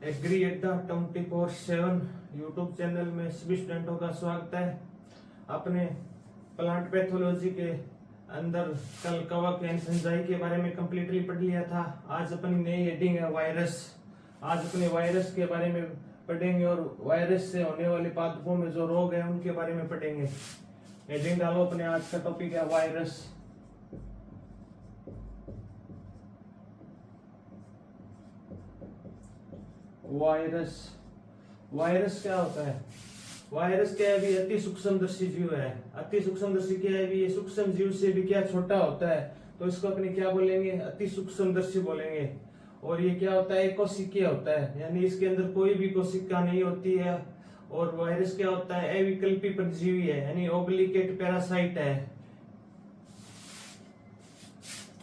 Agree अड्डा 24/7 YouTube channel में सभी स्टूडेंटों का स्वागत है। अपने प्लांट पैथोलॉजी के अंदर कल कवक एंड फंजाई के बारे में कंप्लीटली पढ़ लिया था। आज अपनी नई हेडिंग है वायरस। आज अपने वायरस के बारे में पढ़ेंगे और वायरस से होने वाले पादपों में जो रोग है उनके बारे में पढ़ेंगे। हेडिंग डालो अपने, आज का टॉपिक है वायरस। वायरस वायरस क्या होता है? वायरस क्या है? भी अति सूक्ष्मदर्शी जीव है। अति सूक्ष्मदर्शी क्या है? भी ये सूक्ष्म जीव से भी क्या छोटा होता है, तो इसको अपने क्या बोलेंगे? अति सूक्ष्मदर्शी बोलेंगे। और ये क्या होता है? कोशिकीय होता है, यानी इसके अंदर कोई भी कोशिका नहीं होती है। और वायरस क्या होता है? अविकल्पी परजीवी है, यानी ओब्लिगेट पैरासाइट है।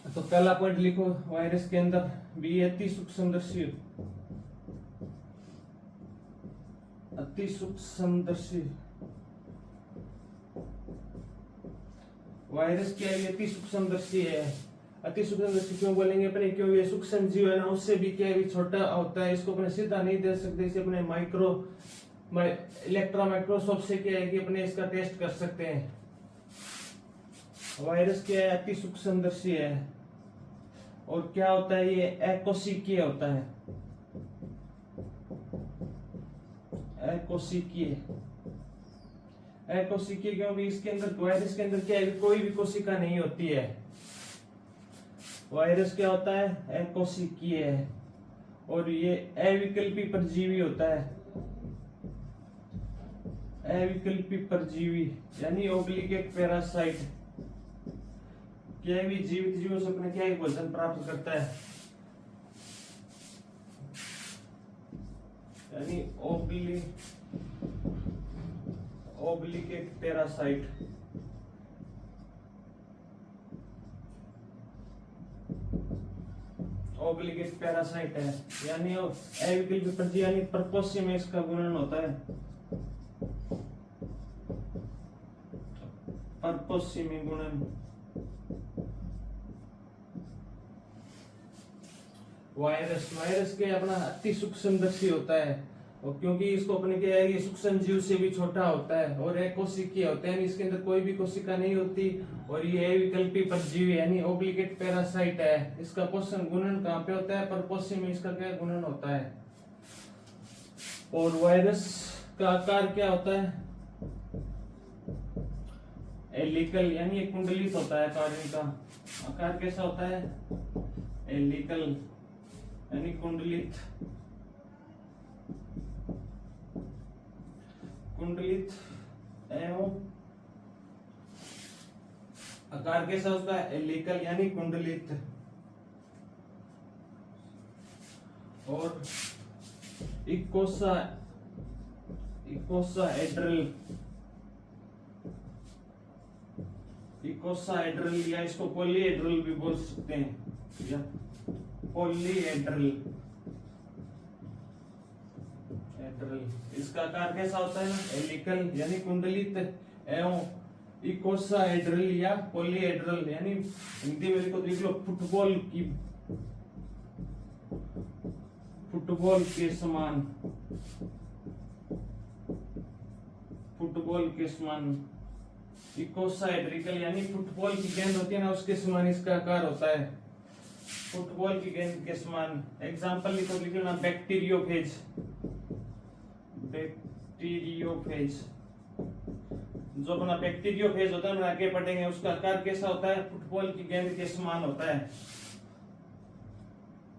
तो पहला पॉइंट लिखो, वायरस के अंदर भी अति सूक्ष्मदर्शी, अति सूक्ष्मदर्शी वायरस क्या है? अति सूक्ष्मदर्शी है। अति सूक्ष्मदर्शी क्यों बोलेंगे अपने? क्यों ये सूक्ष्म जीव है ना, उससे भी क्या है? छोटा होता है। इसको अपने सीधा नहीं दे सकते, इसे अपने इलेक्ट्रॉन माइक्रोस्कोप से क्या है कि अपने इसका टेस्ट कर सकते हैं। वायरस क्या है? अति सूक्ष्मदर्शी है। और क्या होता है? ये अकोशिकीय होता है। अकोशिकीय क्योंकि इसके अंदर, वायरस के अंदर क्या है? कोई भी कोशिका नहीं होती है। वायरस क्या होता है? अकोशिकीय है। और ये अविकल्पी परजीवी होता है। अविकल्पी परजीवी यानी ओब्लिगेट पैरासाइट। क्या भी जीवित जीवों से अपने क्या भोजन प्राप्त करता है, यानी ओब्लिगेट पैरासाइट। ओब्लिगेट पैरासाइट है, यानी अविकल्पी परजीवी, यानी परपोषी में इसका गुणन होता है। परपोषी में गुणन। वायरस के अपना अति सूक्ष्मदर्शी होता है। और क्योंकि इसको अपने क्या है, ये सूक्ष्म जीव से भी छोटा होता है और अकोशिकीय होता है, इसके अंदर कोई भी कोशिका नहीं होती। और ये अविकल्पी परजीवी यानी ओब्लिगेट पैरासाइट है। इसका पोषण गुणन कहाँ पे होता है? परपोषी में इसका क्या गुणन होता है। और वायरस का आकार क्या होता है? एलिकल, यानी ये कुंडलित होता है। आकार इनका आकार कैसा होता है? एलिकल यानी कुंडलित एवं आकार कैसा होता है? एलिकल यानी कुंडलित। और इकोसाहेड्रल या इसको पॉलीहेड्रल भी बोल सकते हैं, या पॉलीहेड्रल। इसका आकार कैसा होता है? एलिकल यानी कुंडलित एवं इकोसाहेड्रल या पॉलीहेड्रल, यानी हिंदी में लिखो, देख लो, फुटबॉल के समान। इकोसाहेड्रिकल यानी फुटबॉल की गेंद होती है ना, उसके समान इसका आकार होता है। फुटबॉल की गेंद के समान। एग्जाम्पल लिखो ना, बैक्टीरियोफेज। जो अपना बैक्टीरियोफेज होता है ना, आगे पढ़ेंगे, उसका आकार कैसा होता है? फुटबॉल की गेंद के समान होता है।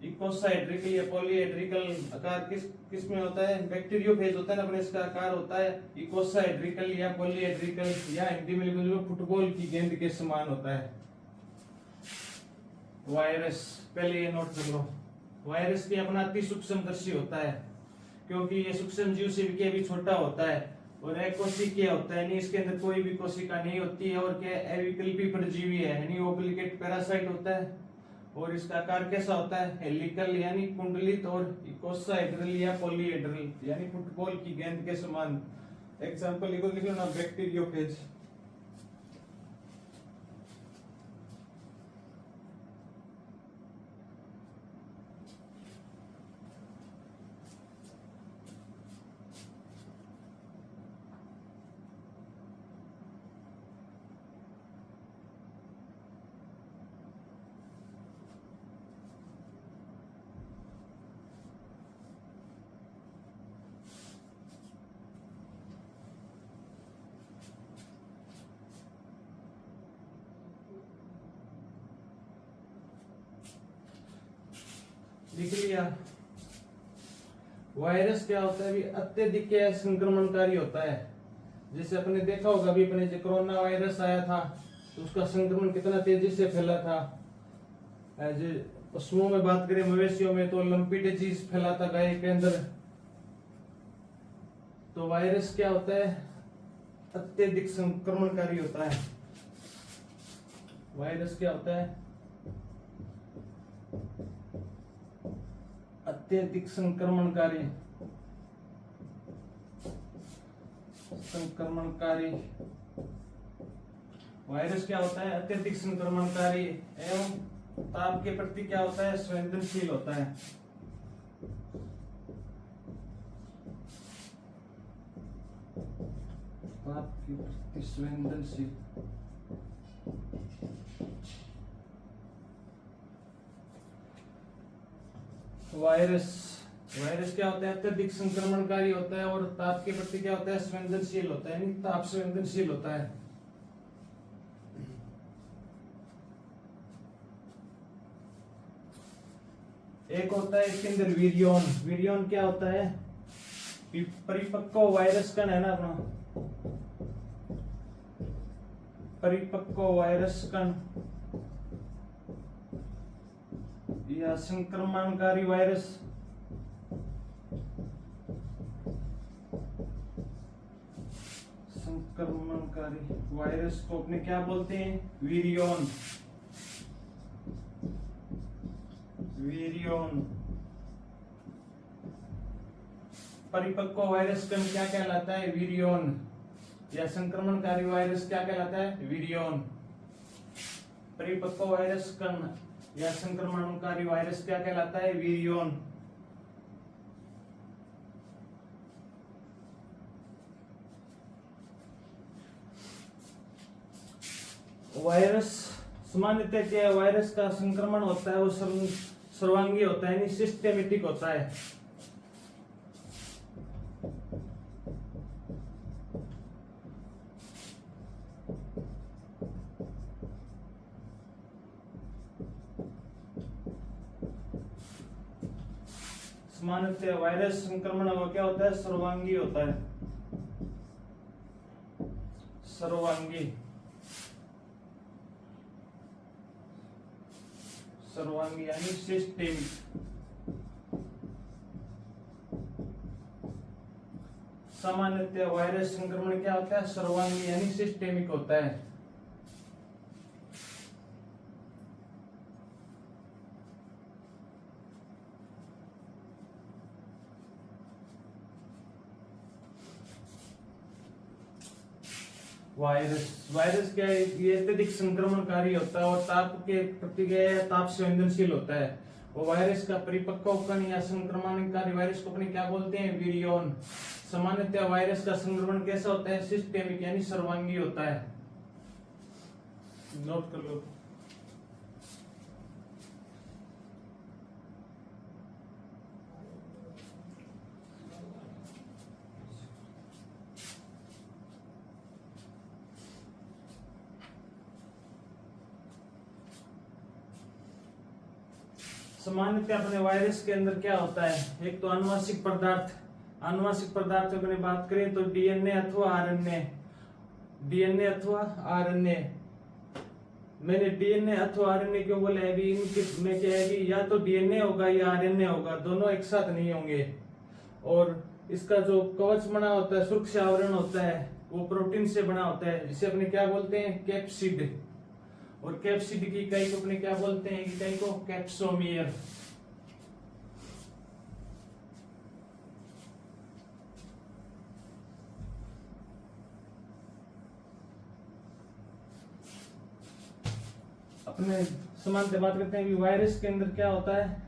इकोसाहेड्रिकल या पॉलीहेड्रिकल आकार किस में होता है? बैक्टीरियोफेज होता है ना अपने, इसका आकार होता है इकोसाहेड्रिकल या पॉलीहेड्रिकल, या हिंदी में लिखो फुटबॉल की गेंद के समान होता है। वायरस, पहले ये नोट कर लो, वायरस भी अपना अति सूक्ष्मदर्शी होता है, क्योंकि ये सूक्ष्म जीव से भी छोटा होता है और अकोशिकीय होता है, यानी इसके अंदर कोई भी कोशिका नहीं होती है। और क्या? अविकल्पी परजीवी है, यानी ओब्लिगेट पैरासाइट होता है। और इसका आकार कैसा होता है? हेलिकल यानी कुंडलित, और इकोसाहेड्रल या पॉलीहेड्रल यानी फुटबॉल की गेंद के समान। एग्जांपल लिखो ना, बैक्टीरियोफेज। लिख लिया। वायरस क्या होता है? अत्यधिक संक्रमणकारी होता है। जैसे अपने देखा होगा अभी अपने जो कोरोना वायरस आया था तो उसका संक्रमण कितना तेजी से फैला था। पशुओं में बात करें, मवेशियों में, तो लंपी डिजीज फैला था गाय के अंदर। तो वायरस क्या होता है? अत्यधिक संक्रमणकारी होता है। वायरस क्या होता है? अत्यधिक संक्रमणकारी। वायरस क्या होता है? अत्यधिक संक्रमणकारी एवं ताप के प्रति क्या होता है? संवेदनशील होता है। ताप के प्रति संवेदनशील। वायरस क्या होता है? अत्यधिक संक्रमणकारी होता है और ताप के प्रति क्या होता है? संवेदनशील होता है, यानी ताप संवेदनशील होता है। एक होता है इसके अंदर विरियन। विरियन क्या होता है? परिपक्व वायरस कण है ना अपना, परिपक्व वायरस कण या संक्रमणकारी वायरस। संक्रमणकारी वायरस को अपने क्या बोलते हैं? विरियन। विरियन। परिपक्व वायरस कण क्या कहलाता है? विरियन। या संक्रमणकारी वायरस क्या कहलाता है? विरियन। परिपक्व वायरस कण या संक्रमणकारी वायरस क्या कहलाता है? विरियन। वायरस सामान्यतः क्या वायरस का संक्रमण होता है वो सर्वांगी होता है, यानी सिस्टेमेटिक होता है। सामान्यतः वायरस संक्रमण वो क्या होता है? सर्वांगी होता है। सर्वांगी। सर्वांगी यानी सिस्टेमिक। सामान्यतः वायरस संक्रमण क्या होता है? सर्वांगी यानी सिस्टेमिक होता है। वायरस क्या है? ये अत्यधिक संक्रमणकारी होता है और ताप के प्रति ताप संवेदनशील होता है। और वायरस का परिपक्व कण या संक्रमणकारी वायरस को अपने क्या बोलते हैं? विरियन। सामान्यतः वायरस का संक्रमण कैसा होता है? सिस्टेमिक यानी सर्वांगी होता है। नोट कर लो। सामान्यतः अपने वायरस के अंदर क्या होता है? एक तो आनुवांशिक पदार्थ। आनुवांशिक पदार्थ की बात करें तो डीएनए अथवा आरएनए। डीएनए अथवा आरएनए। मैंने डीएनए अथवा आरएनए क्यों बोला है? अभी इनके में क्या है कि या तो डीएनए होगा या आरएनए होगा, दोनों एक साथ नहीं होंगे। और इसका जो कवच बना होता है, सुरक्षा आवरण होता है, वो प्रोटीन से बना होता है, जिसे अपने क्या बोलते हैं? कैप्सिड। और कैप्सिड की इकाई को अपने क्या बोलते हैं? इकाई को कैप्सोमियर। अपने समान से बात करते हैं कि वायरस के अंदर क्या होता है?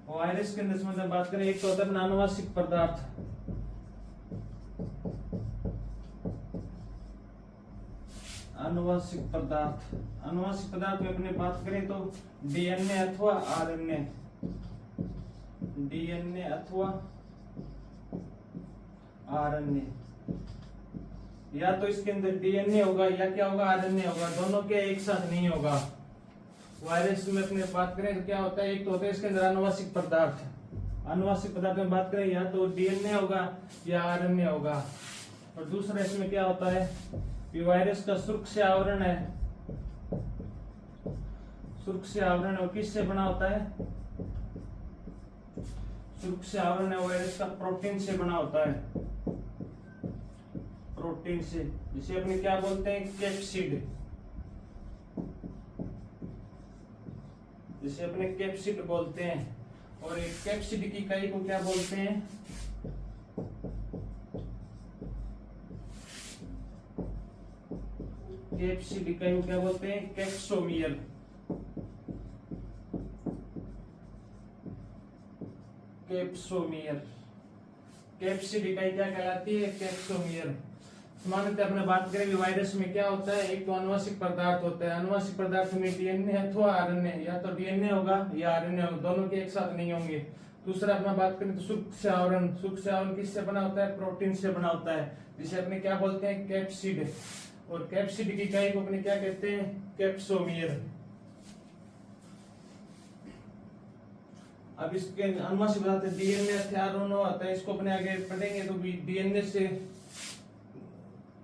वायरस के अंदर मतलब बात करें, एक तो होता है आनुवांशिक पदार्थ। आनुवांशिक पदार्थ। आनुवांशिक पदार्थ में अपने बात करें तो डीएनए अथवा आरएनए। डीएनए अथवा आरएनए, या तो इसके अंदर डीएनए होगा या क्या होगा, आरएनए होगा, दोनों के एक साथ नहीं होगा। वायरस में अपने बात करें तो क्या होता है, एक तो होता है इसके अंदर आनुवांशिक पदार्थ, आनुवांशिक पदार्थ में बात करें या तो डीएनए होगा या आरएनए होगा। और दूसरा इसमें क्या होता है कि वायरस का सुरक्षा आवरण है, सुरक्षा आवरण और किससे बना होता है, सुरक्षा आवरण है वायरस का प्रोटीन से बना होता है, प्रोटीन से, जिसे अपने क्या बोलते हैं, कैप्सिड, जिसे अपने कैप्सिड बोलते हैं। और एक कैप्सिड की इकाई को क्या बोलते हैं, कैप्सिड इकाई को क्या बोलते हैं, कैप्सोमियर, कैप्सोमियर, कैप्सिड इकाई क्या कहलाती है, कैप्सोमियर। सामान्यतः अपने बात करें वायरस में क्या होता है, एक तो आनुवांशिक पदार्थ होता है, आनुवांशिक पदार्थ में डीएनए अथवा आरएनए, या तो डीएनए होगा या आरएनए होगा, दोनों के एक साथ नहीं होंगे। दूसरा अपना बात करें तो सुरक्षा आवरण, सुरक्षा आवरण किससे बना होता है, प्रोटीन से बना होता है, जिसे अपने क्या बोलते हैं, कैप्सिड। और कैप्सिड की इकाई को अपने क्या कहते हैं, कैप्सोमियर। अब इसके अनुवांशिक पदार्थ डीएनए आरएनए आता है, इसको अपने आगे पढ़ेंगे तो डीएनए से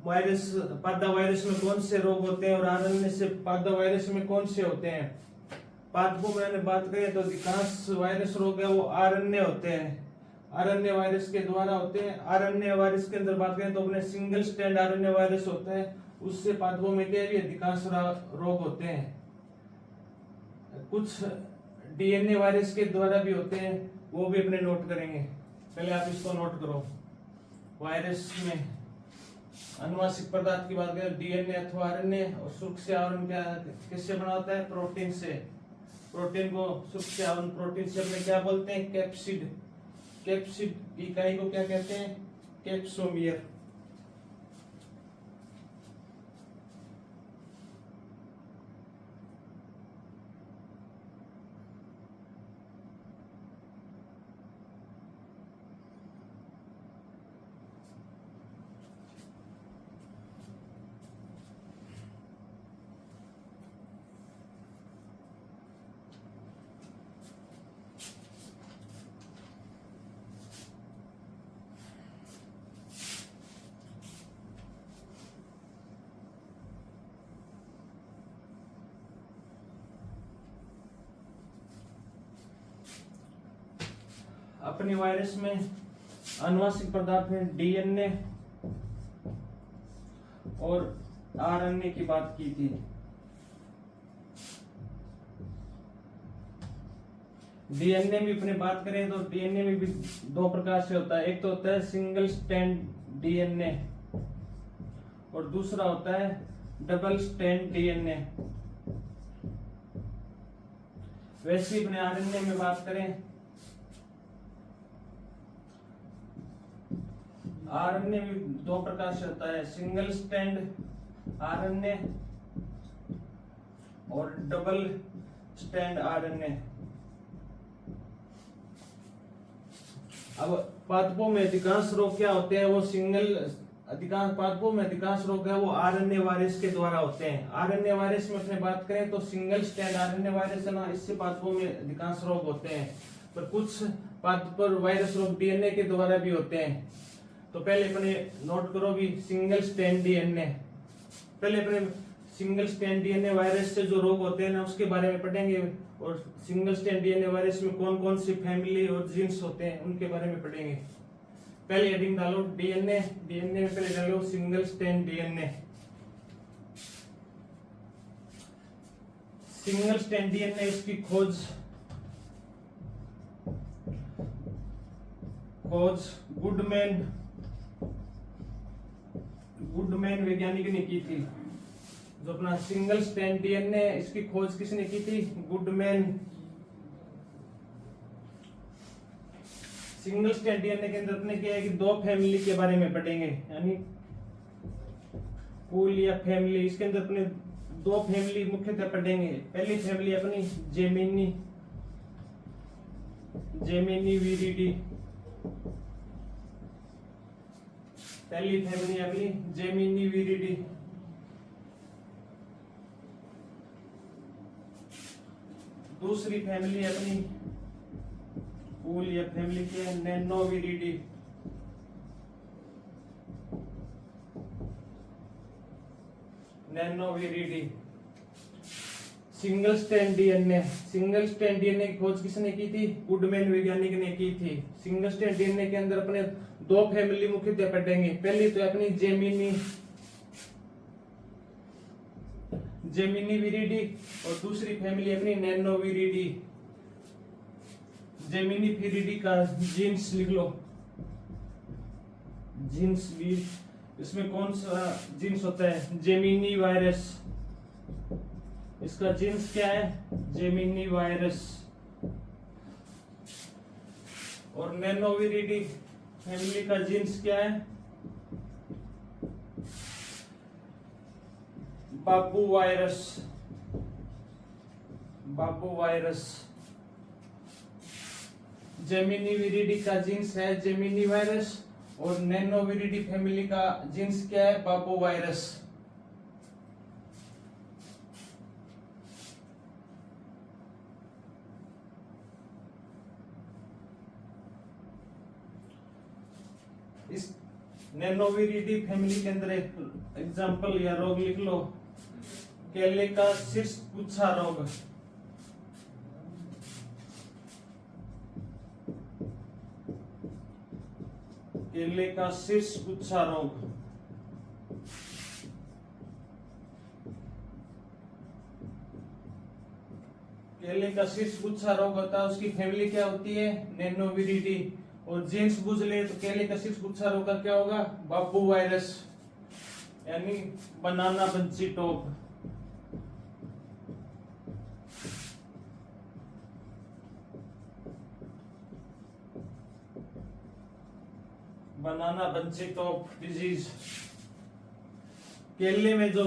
वायरस, पादा वायरस में कौन से रोग होते हैं और आरएनए से पादा वायरस में कौन से होते हैं। पादपों में बात करें तो अधिकांश वायरस रोग है वो आरएनए होते हैं, आरएनए वायरस के द्वारा होते हैं। आरएनए वायरस के अंदर बात करें तो अपने सिंगल स्ट्रैंड आरएनए वायरस होता है, उससे पादपों में क्या भी अधिकांश रोग होते हैं। कुछ डीएनए वायरस के द्वारा भी होते हैं, वो भी अपने नोट करेंगे। पहले आप इसको नोट करो, वायरस में आनुवांशिक पदार्थ की बात करें डीएनए अथवा आरएनए, और सुरक्षा आवरण क्या किससे बना होता है, प्रोटीन से। प्रोटीन को सुरक्षा आवरण प्रोटीन से अपने क्या बोलते हैं, कैप्सिड। कैप्सिड इकाई को क्या कहते हैं, कैप्सोमियर। अपने वायरस में आनुवांशिक पदार्थ में डीएनए और आरएनए की बात की थी। डीएनए में अपने बात करें तो डीएनए में भी दो प्रकार से होता है, एक तो होता है सिंगल स्ट्रैंड डीएनए और दूसरा होता है डबल स्ट्रैंड डीएनए। वैसे अपने आरएनए में बात करें, आरएनए भी दो प्रकार से होता है, सिंगल स्ट्रैंड आरएनए और डबल स्ट्रैंड आरएनए। अब पादपों में अधिकांश रोग क्या होते हैं, वो अधिकांश पादपों में अधिकांश रोग है वो आरएनए वायरस के द्वारा होते हैं। आरएनए वायरस में अपने बात करें तो सिंगल स्ट्रैंड आरएनए वायरस है ना, इससे पादपों में अधिकांश रोग होते हैं। पर कुछ पादप पर वायरस रोग डीएनए के द्वारा भी होते हैं। तो पहले अपने नोट करो भी सिंगल स्ट्रैंड डीएनए, पहले अपने सिंगल स्ट्रैंड डीएनए वायरस से जो रोग होते हैं ना उसके बारे में पढ़ेंगे, और सिंगल स्ट्रैंड डीएनए वायरस में कौन कौन सी फैमिली और जीन्स होते हैं उनके बारे में पढ़ेंगे। पहले हेडिंग डालो डीएनए, डीएनए में पहले डालो single strand DNA. Single strand DNA इसकी खोज गुडमैन वैज्ञानिक ने की थी। जो अपना सिंगल स्ट्रैंड डीएनए इसकी खोज किसने की थी, गुडमैन। सिंगल स्ट्रैंड डीएनए के अंदर अपने क्या है कि दो फैमिली के बारे में पढ़ेंगे, यानी कुल या फैमिली। इसके अंदर अपने दो फैमिली मुख्यतः पढ़ेंगे। पहली फैमिली अपनी जेमिनी विरिडी, पहली फैमिली अपनी जेमिनी विरिडी, दूसरी फैमिली अपनी कूल या फैमिली की है Nanoviridae, Nanoviridae. Single strand DNA, single strand DNA की खोज किसने की थी? गुडमैन वैज्ञानिक ने की थी। सिंगल स्ट्रैंड डीएनए के अंदर अपने दो फैमिली मुख्यतः पढ़ेंगे। पहली तो अपनी जेमिनी विरिडी और दूसरी फैमिली अपनी नैनोविरिडी। जेमिनी विरिडी का जीन्स लिख लो, जीन्स भी, इसमें कौन सा जीन्स होता है? Gemini virus. इसका जीन्स क्या है? Gemini virus. और नैनोविरिडी फैमिली का जीन्स क्या है? बाबू वायरस, बाबू वायरस। जेमिनी विरिडी का जीन्स है जेमिनी वायरस और नैनोविरिडी फैमिली का जीन्स क्या है? बाबू वायरस। इस नैनोविरिडी फैमिली के अंदर एक एग्जांपल या रोग लिख लो, केले का शीर्ष गुच्छा रोग। केले का शीर्ष गुच्छा रोग। केले का शीर्ष गुच्छा रोग होता है, उसकी फैमिली क्या होती है? नैनोविरिडी। और जीन्स बुझ ले तो केले का शीर्ष गुच्छा रोग का क्या होगा? बाबू वायरस, यानी बनाना बंची टॉप। बनाना बंची टॉप डिजीज। केले में जो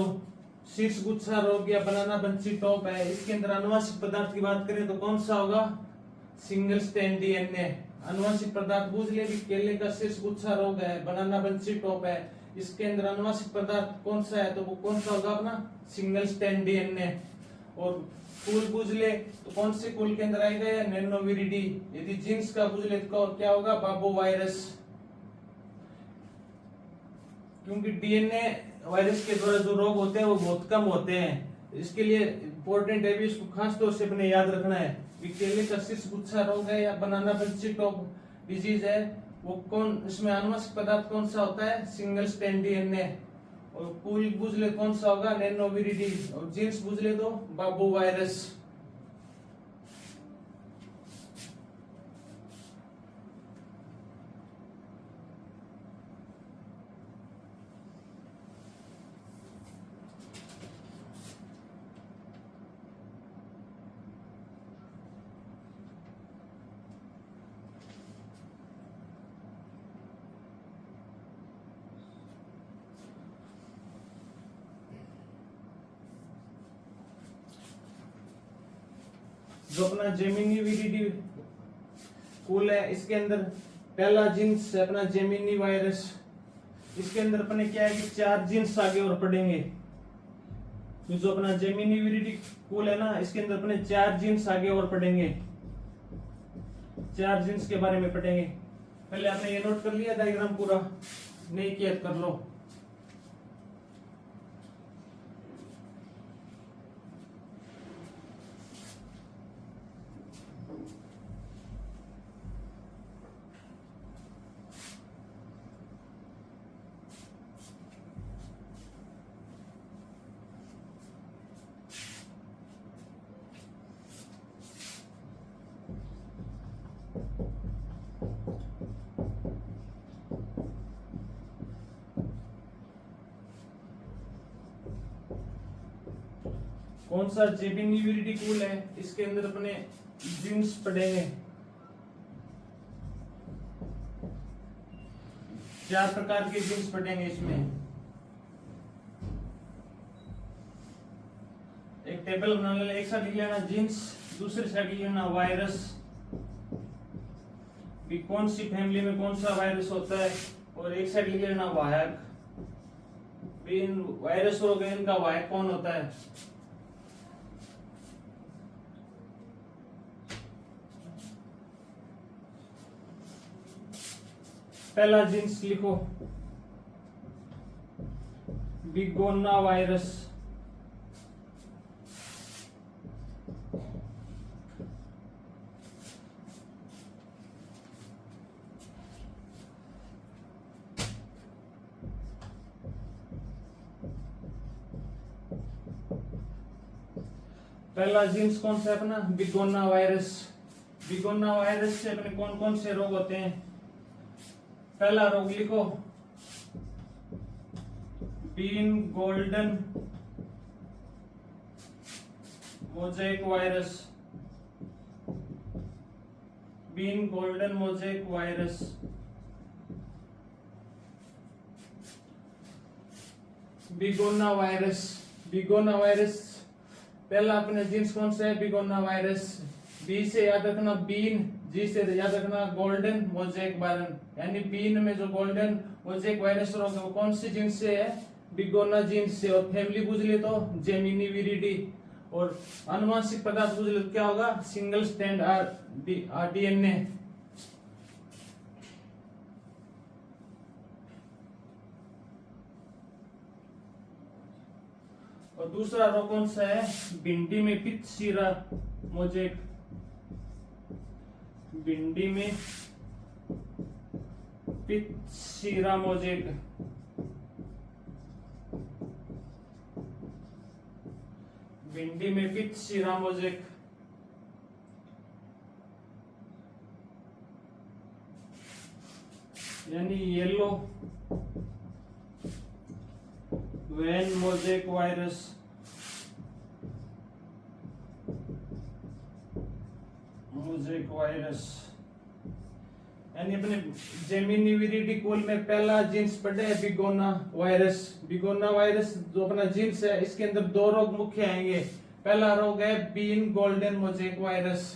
शीर्ष गुच्छा रोग या बनाना बंची टॉप है, इसके अंदर आनुवंशिक पदार्थ की बात करें तो कौन सा होगा? Single strand DNA. आनुवंशिक पदार्थ बुझ ले कि केले का शीर्ष गुच्छा रोग है, बनाना बंची टॉप है, इसके अंदर आनुवंशिक पदार्थ कौन सा है? तो वो कौन सा होगा अपना? Single strand DNA. और कूल बुझ ले तो कौन से कूल के अंदर आएगा? नैनोविरिडी। यदि जीन्स का बुझ ले तो क्या होगा? बाबू वायरस। क्योंकि डीएनए वायरस के द्वारा जो रोग होते हैं वो बहुत कम होते हैं, इसके लिए इंपॉर्टेंट है भी, इसको खास तौर से अपने याद रखना है। केले का शीर्ष गुच्छा रोग है या बनाना बंची टॉप डिजीज है, वो कौन, इसमें आनुवंशिक पदार्थ कौन सा होता है? Single strand DNA. और कूल बुझ ले कौन सा होगा? नैनोविरिडी। और जीन्स बुझ ले तो बाबू वायरस। जो अपना जेमिनी विरिडी कूल है, इसके अंदर पहला जीन्स है अपना जेमिनी वायरस। इसके अंदर अपने क्या है कि 4 जीन्स आगे और पढ़ेंगे। जो अपना जेमिनी विरिडी कूल है ना, इसके अंदर अपने 4 जीन्स आगे और पढ़ेंगे। 4 जीन्स के बारे में पढ़ेंगे। पहले आपने ये नोट कर लिया डायग्राम पूरा, नहीं किया कर लो। कौन सा? जेमिनी विरिडी कूल है, इसके अंदर अपने जीन्स पढ़ेंगे। 4 प्रकार के जीन्स पढ़ेंगे इसमें। एक टेबल बना लेना, एक साइड लिख लेना जीन्स, दूसरी साइड लिख लेना वायरस। कौन सी फैमिली में कौन सा वायरस होता है और एक साइड लिख लेना वाहक। इन वायरस रोग है, इनका वाहक कौन होता है? पहला जीन्स लिखो बिगोना वायरस। पहला जीन्स कौन सा है अपना? बिगोना वायरस। बिगोना वायरस से अपने कौन कौन से रोग होते हैं? पहला रोग लिखो bean golden mosaic virus. Bean golden mosaic virus. बिगोना वायरस। बिगोना वायरस पहला अपने जीन्स कौन सा है? बिगोना वायरस। बी से याद रखना बीन, जी से याद रखना गोल्डन मोज़ेक वायरस। यानी बीन में जो गोल्डन मोज़ेक वायरस रोग है वो कौन सी जीन्स से है? बिगोना जीन्स से। और फैमिली पूछ ले तो जेमिनी विरिडी। और आनुवंशिक पदार्थ पूछ ले तो क्या होगा? Single strand DNA. और दूसरा रोग कौन सा है? भिंडी में पित्तशिरा मोज़ेक। भिंडी में पित्तशिरा मोज़ेक। भिंडी में पित्तशिरा मोज़ेक। यानी yellow vein mosaic virus. Mosaic virus यानी अपने जेमिनी विरिडी कुल में पहला जीन्स पढ़े है बिगोना वायरस। बिगोना वायरस जो अपना जीन्स है इसके अंदर दो रोग मुख्य आएंगे। पहला रोग है बीन गोल्डन मोज़ेक वायरस,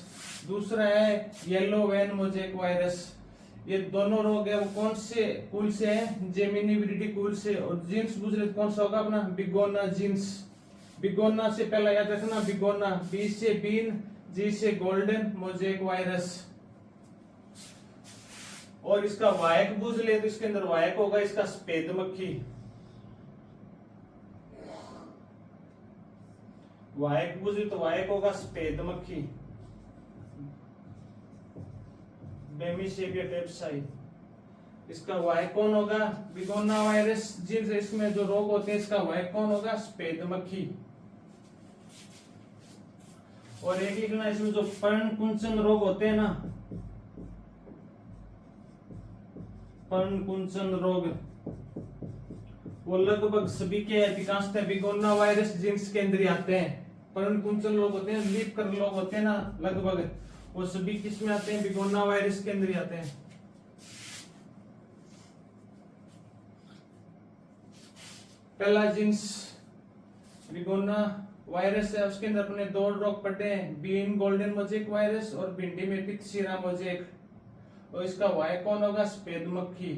दूसरा है येलो वेन मोज़ेक वायरस। ये दोनों रोग है वो कौन से कुल से है? जेमिनी विरिडी कुल से। और जीन्स पूछ रहे कौन सा होगा अपना? बिगोना जीन्स। बिगोना से पहला याद रखना बिगोना, बी से बीन, जी से गोल्डन मोज़ेक वायरस। और इसका वाहक बुझ ले तो इसके अंदर वाहक होगा इसका सफेद मक्खी। वाहक बुझे तो वाहक होगा सफेद मक्खी, बेमिसेविया टेप्साई। इसका वाहक कौन होगा? बिगोना वायरस। जिन इसमें जो रोग होते हैं इसका वाहक कौन होगा? सफेद मक्खी। और एक लिखना इसमें जो पर्णकुंचन रोग होते हैं ना, पर्णकुंचन रोग वो लगभग सभी के अधिकांशतः बिगोना वायरस जीन्स के अंदर आते हैं। पर्णकुंचन रोग होते हैं, लीप कर लोग होते हैं ना, लगभग वो सभी किस में आते हैं? बिगोना वायरस के अंदर आते हैं। पहला जीन्स बिगोना वायरस है, उसके अंदर अपने दो रोग पड़े हैं, बीन गोल्डन मोज़ेक वायरस और भिंडी में पित्तशिरा मोज़ेक। और इसका वाहक कौन होगा? सफेद मक्खी।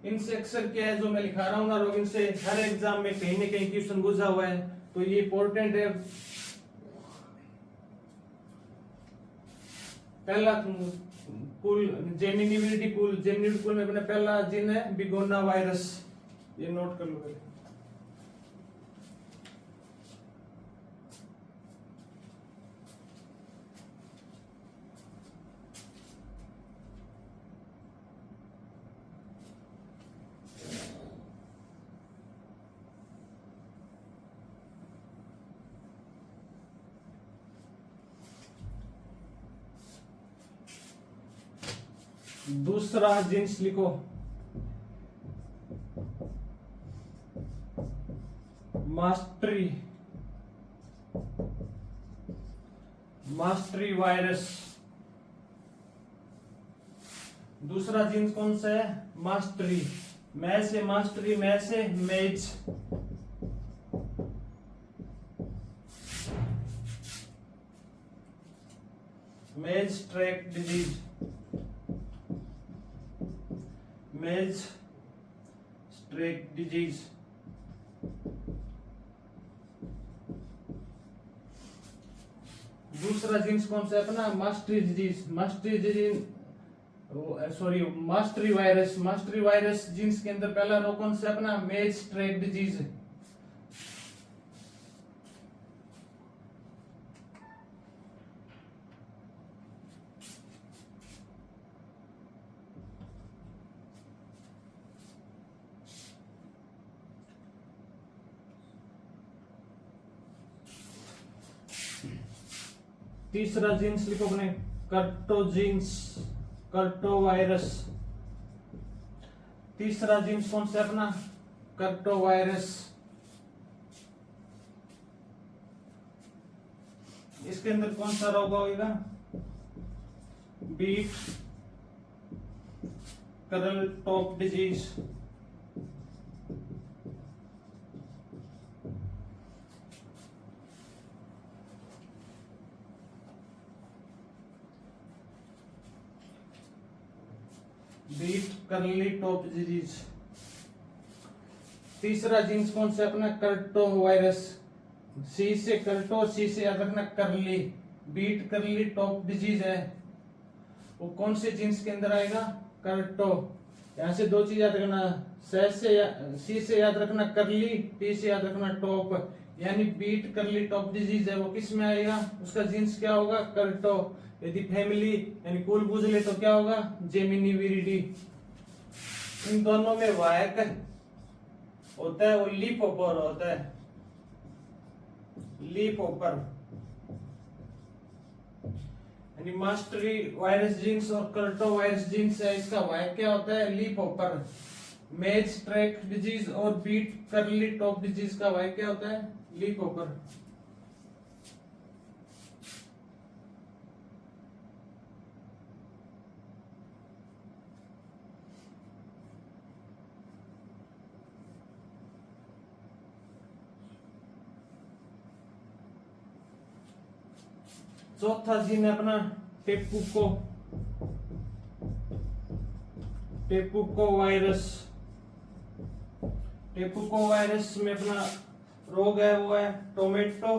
इनसे अक्सर क्या है जो मैं लिखा रहा हूं ना रोग, इनसे हर एग्जाम में कहीं ना कहीं क्वेश्चन पूछा हुआ है, तो ये इंपॉर्टेंट है। पहला कुल जेमिनी विरिडी कुल, जेमिनी विरिडी कुल में अपना पहला जीन है बिगोना वायरस, ये नोट कर लो पहले। दूसरा जीन्स लिखो मास्टरी, मास्टरी वायरस। दूसरा जीन्स कौन सा है? मास्टरी। मैं से मास्टरी, मैं से maize. Maize track disease, maize track disease. दूसरा जीन्स कौन सा है अपना, mastery disease. Mastery disease sorry mastery virus. Mastery virus genes के अंदर पहला रो कौन सा अपना, मेज ट्रैक डिजीज। तीसरा जीन्स लिखो अपने, कर्टो जीन्स, कर्टो वायरस। तीसरा जीन्स कौन सा अपना, कर्टो वायरस। इसके अंदर कौन सा रोग होगा, बीट करल टॉप डिजीज। बीट करली टॉप डिजीज। तीसरा जीन्स कौन सा अपना, कर्टो वायरस। सी से कर्टो, सी से याद रखना करली। बीट करली टॉप डिजीज है, वो कौन से जीन्स के अंदर आएगा, कर्टो। यहां से दो चीज याद रखना, सी से याद रखना करली, टी से याद रखना टॉप। यानी बीट करली टॉप डिजीज है वो किस में आएगा, उसका जीन्स क्या होगा, कर्टो। यदि फैमिली यानी कुल बुझ ले तो क्या होगा, जेमिनी विरिडी। इन दोनों में वायक होता है, वो लीप ओपर होता है, लीप ओपर। यानी मास्टरी वायरस जीन्स और कर्टो वायरस जीन्स है, इसका वायक क्या होता है, लीप ओपर। मेज ट्रैक डिजीज और बीट करली टॉप डिजीज का वायक क्या होता है, लीप ओपर। चौथा जीन है अपना टेपुको, टेपुको वायरस। टेपुको वायरस में अपना रोग है वो है टोमेटो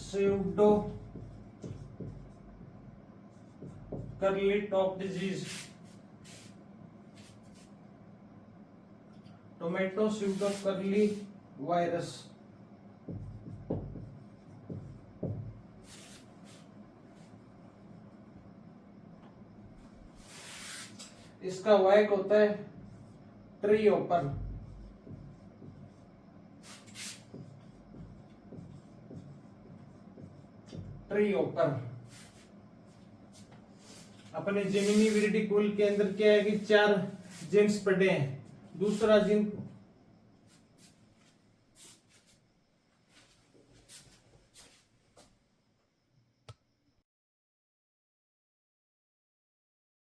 स्यूडो करली टॉप डिजीज। टोमेटो स्यूडो करली वायरस। इसका वायक होता है ट्री ओपर। ट्री ओपर। अपने जेमिनी विरिडी कुल के अंदर क्या है कि 4 जीन्स पड़े हैं। दूसरा जीन